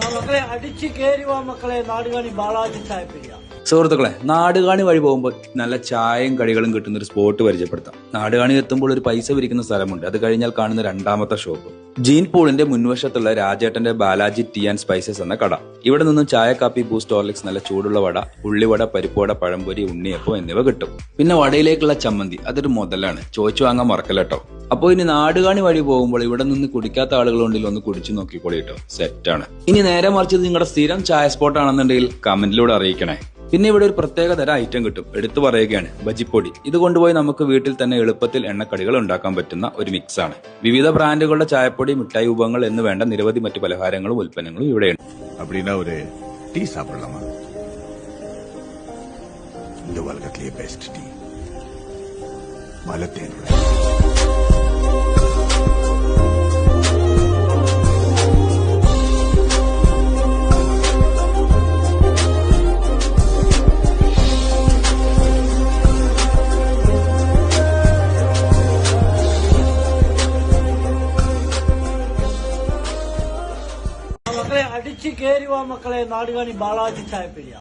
മക്കളെ അടിച്ചു കയറുവാ മക്കളെ നാടുകാണി ബാലാജി ചായപ്പിടിയ. സുഹൃത്തുക്കളെ, നാടുകാണി വഴി പോകുമ്പോൾ നല്ല ചായയും കടികളും കിട്ടുന്ന ഒരു സ്പോട്ട് പരിചയപ്പെടുത്താം. നാടുകാണി എത്തുമ്പോൾ ഒരു പൈസ പിരിക്കുന്ന സ്ഥലമുണ്ട്. അത് കഴിഞ്ഞാൽ കാണുന്ന രണ്ടാമത്തെ ഷോപ്പ് ജീൻ പൂളിന്റെ മുൻവശത്തുള്ള രാജേട്ടന്റെ ബാലാജി ടീ ആൻഡ് സ്പൈസസ് എന്ന കട. ഇവിടെ നിന്നും ചായ, കാപ്പി, ബൂസ്റ്റ്, ഹോർലിക്സ്, നല്ല ചൂടുള്ള വട, ഉള്ളിവട, പരിപ്പുവട, പഴംപൊരി, ഉണ്ണിയപ്പം എന്നിവ കിട്ടും. പിന്നെ വടയിലേക്കുള്ള ചമ്മന്തി, അതൊരു മുതലാണ്, ചോദിച്ചു വാങ്ങാൻ മറക്കല്ലോ. അപ്പോൾ ഇനി നാടുകാണി വഴി പോകുമ്പോൾ ഇവിടെ നിന്ന് കുടിക്കാത്ത ആളുകളുണ്ടെങ്കിൽ ഒന്ന് കുടിച്ചു നോക്കിക്കോളി കേട്ടോ, സെറ്റാണ്. ഇനി നേരെ മറിച്ച് നിങ്ങളുടെ സ്ഥിരം ചായ സ്പോട്ട് ആണെന്നുണ്ടെങ്കിൽ കമന്റിലൂടെ അറിയിക്കണേ. പിന്നെ ഇവിടെ ഒരു പ്രത്യേക തരം ഐറ്റം കിട്ടും, എടുത്തു പറയുകയാണ് ബജിപ്പൊടി. ഇത് കൊണ്ടുപോയി നമുക്ക് വീട്ടിൽ തന്നെ എളുപ്പത്തിൽ എണ്ണക്കടികൾ ഉണ്ടാക്കാൻ പറ്റുന്ന ഒരു മിക്സ് ആണ്. വിവിധ ബ്രാൻഡുകളുടെ ചായപ്പൊടി, മിഠായി വിഭവങ്ങൾ എന്ന് വേണ്ട നിരവധി മറ്റു പലഹാരങ്ങളും ഉൽപ്പന്നങ്ങളും ഇവിടെയുണ്ട്. அப்படின்னா ஒரு டீ சாப்பிடலாமா? இந்த உலகத்திலேயே பெஸ்ட் டீ மலத்தேனோட. മക്കളെ അടിച്ചു കയറുവാ മക്കളെ നാടുകാണി ബാലാജി ചായപ്പിടിയ.